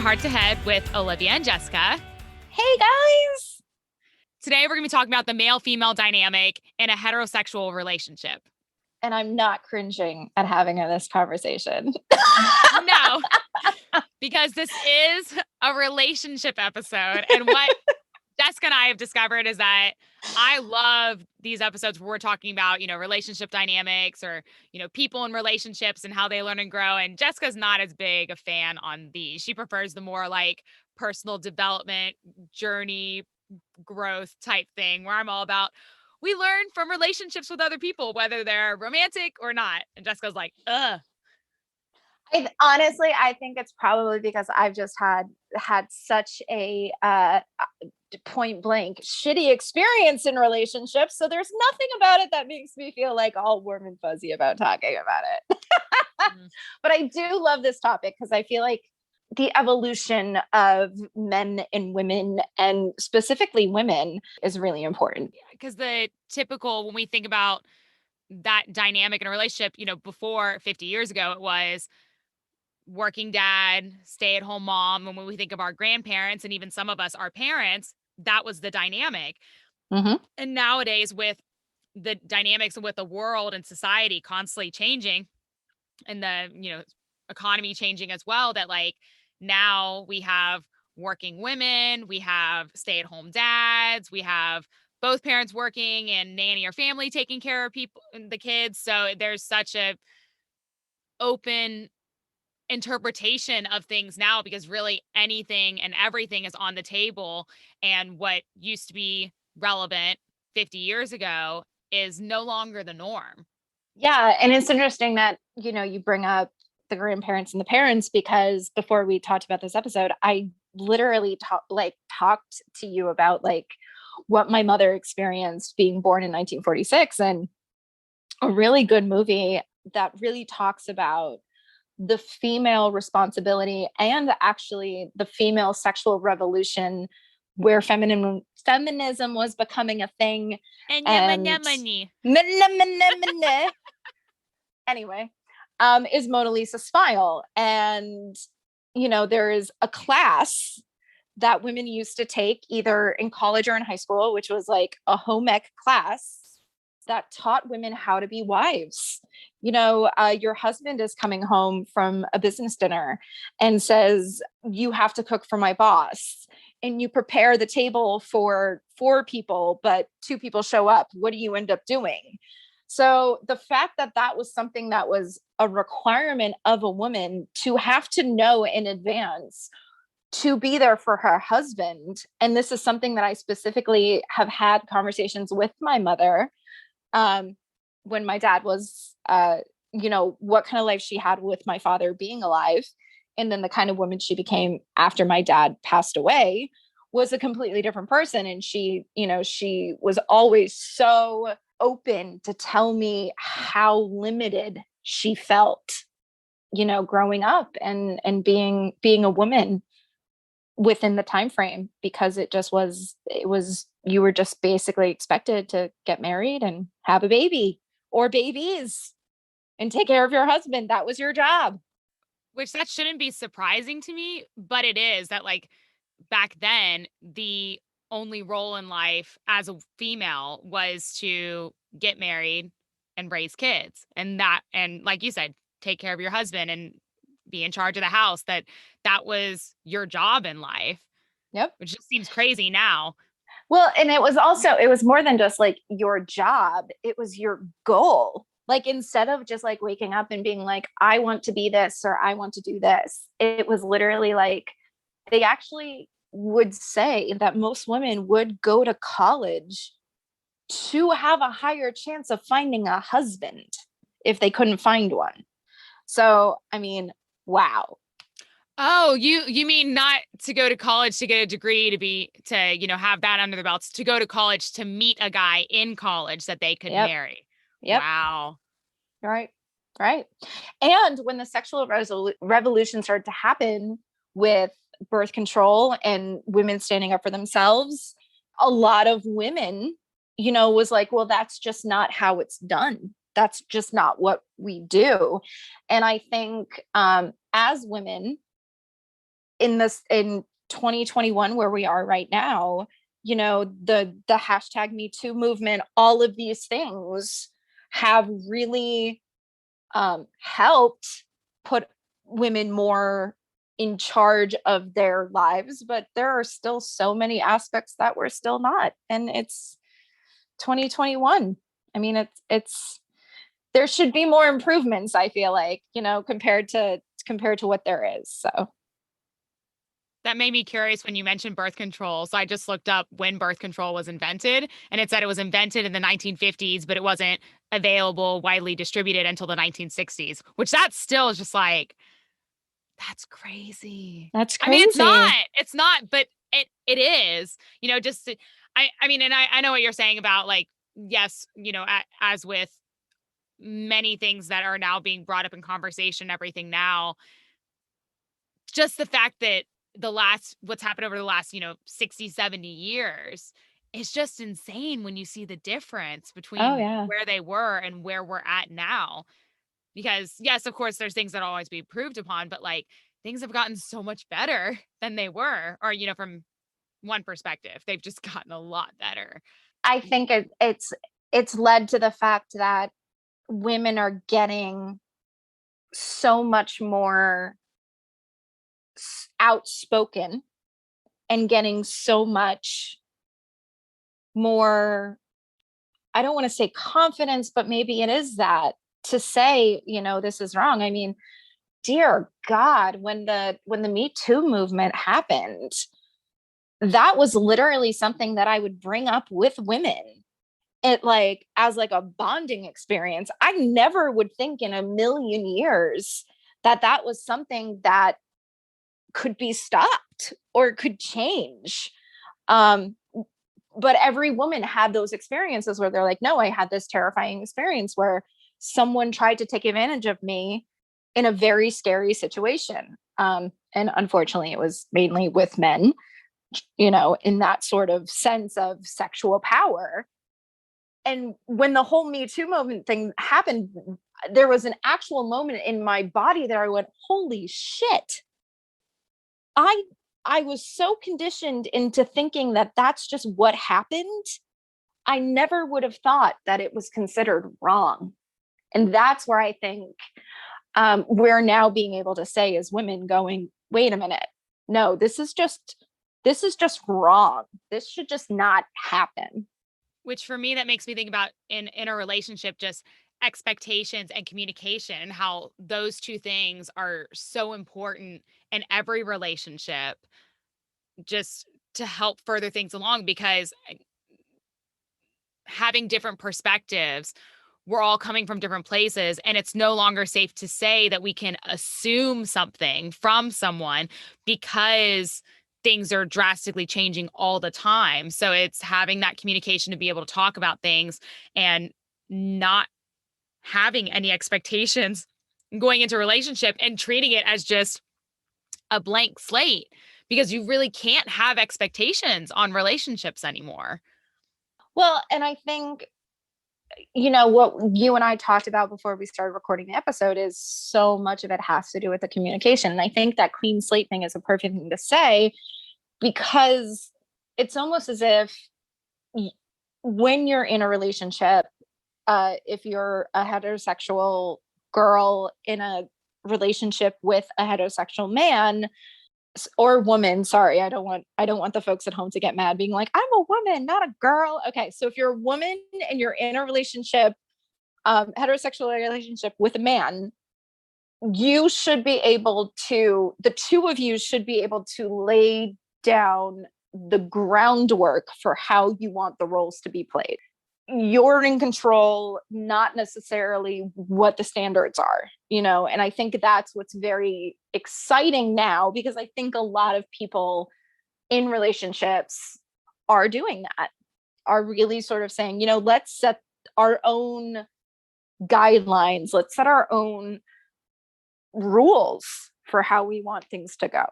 to Heart to Head with Olivia and Jessica. Hey guys! Today we're going to be talking about the male-female dynamic in a heterosexual relationship. And I'm not cringing at having this conversation. No, because this is a relationship episode. And what Jessica and I have discovered is that I love these episodes where we're talking about, relationship dynamics or, people in relationships and how they learn and grow. And Jessica's not as big a fan on these. She prefers the more like personal development, journey, growth type thing where I'm all about, we learn from relationships with other people, whether they're romantic or not. And Jessica's like, ugh. I think it's probably because I've just had such a point blank shitty experience in relationships. So there's nothing about it that makes me feel like all warm and fuzzy about talking about it. But I do love this topic because I feel like the evolution of men and women, and specifically women, is really important. Because the typical, when we think about that dynamic in a relationship, before 50 years ago, it was working dad, stay-at-home mom. And when we think of our grandparents and even some of us, our parents, that was the dynamic. Mm-hmm. And nowadays, with the dynamics and with the world and society constantly changing and the, economy changing as well, that like now we have working women, we have stay-at-home dads, we have both parents working and nanny or family taking care of people and the kids. So there's such a open interpretation of things now because really anything and everything is on the table, and what used to be relevant 50 years ago is no longer the norm. Yeah. And it's interesting that, you bring up the grandparents and the parents, because before we talked about this episode, I literally talked to you about like what my mother experienced being born in 1946, and a really good movie that really talks about the female responsibility and actually the female sexual revolution, where feminism was becoming a thing. Anyway, is Mona Lisa's Smile. And, there is a class that women used to take either in college or in high school, which was like a home ec class that taught women how to be wives. Your husband is coming home from a business dinner and says, you have to cook for my boss. And you prepare the table for 4 people, but 2 people show up. What do you end up doing? So the fact that that was something that was a requirement of a woman to have to know in advance to be there for her husband. And this is something that I specifically have had conversations with my mother when my dad was, what kind of life she had with my father being alive. And then the kind of woman she became after my dad passed away was a completely different person. And she was always so open to tell me how limited she felt, growing up and being a woman within the time frame, because it was you were just basically expected to get married and have a baby or babies and take care of your husband. That was your job. Which that shouldn't be surprising to me, but it is that like back then, the only role in life as a female was to get married and raise kids. And like you said, take care of your husband and be in charge of the house. That was your job in life. Yep. Which just seems crazy now. Well, and it was more than just like your job. It was your goal. Like, instead of just like waking up and being like, I want to be this or I want to do this, it was literally like, they actually would say that most women would go to college to have a higher chance of finding a husband if they couldn't find one. So, I mean, wow. Oh, you mean not to go to college to get a degree to have that under their belts, to go to college to meet a guy in college that they could marry. Yep. Wow. Right. And when the sexual revolution started to happen with birth control and women standing up for themselves, a lot of women, was like, well, that's just not how it's done. That's just not what we do. And I think as women, in 2021 where we are right now, the hashtag Me Too movement, all of these things have really helped put women more in charge of their lives, but there are still so many aspects that we're still not. And it's 2021. I mean, it's there should be more improvements, I feel like, compared to what there is. So That made me curious when you mentioned birth control. So I just looked up when birth control was invented, and it said it was invented in the 1950s, but it wasn't available, widely distributed until the 1960s, which that still is just like, that's crazy. that's I mean, crazy. it's not, but it is, just I mean, and I know what you're saying about like, yes, as with many things that are now being brought up in conversation, everything now, just the fact that what's happened over the last 60, 70 years is just insane when you see the difference Oh between yeah. where they were and where we're at now. Because yes, of course there's things that always be improved upon, but like things have gotten so much better than they were, or from one perspective they've just gotten a lot better. I think it's led to the fact that women are getting so much more outspoken and getting so much more, I don't want to say confidence, but maybe it is that, to say, this is wrong. I mean, dear God, when the Me Too movement happened, that was literally something that I would bring up with women. It like as like a bonding experience. I never would think in a million years that that was something that could be stopped or could change. Um, but every woman had those experiences where they're like, no, I had this terrifying experience where someone tried to take advantage of me in a very scary situation. And unfortunately, it was mainly with men, in that sort of sense of sexual power. And when the whole Me Too movement thing happened, there was an actual moment in my body that I went, holy shit. I I was so conditioned into thinking that that's just what happened. I never would have thought that it was considered wrong. And that's where I think we're now being able to say as women going, wait a minute, no, this is just wrong. This should just not happen. Which for me, that makes me think about in a relationship, just expectations and communication, how those two things are so important in every relationship, just to help further things along. Because having different perspectives, we're all coming from different places, and it's no longer safe to say that we can assume something from someone, because things are drastically changing all the time. So it's having that communication to be able to talk about things and not having any expectations going into a relationship, and treating it as just a blank slate, because you really can't have expectations on relationships anymore. Well, and I think, what you and I talked about before we started recording the episode is so much of it has to do with the communication. And I think that clean slate thing is a perfect thing to say, because it's almost as if when you're in a relationship, if you're a heterosexual girl in a relationship with a heterosexual man or woman, sorry, I don't want the folks at home to get mad being like, I'm a woman, not a girl. Okay, so if you're a woman and you're in a relationship, heterosexual relationship with a man, you should be able to, the two of you should be able to lay down the groundwork for how you want the roles to be played. You're in control, not necessarily what the standards are, and I think that's what's very exciting now, because I think a lot of people in relationships are doing that, are really sort of saying, let's set our own guidelines, let's set our own rules for how we want things to go.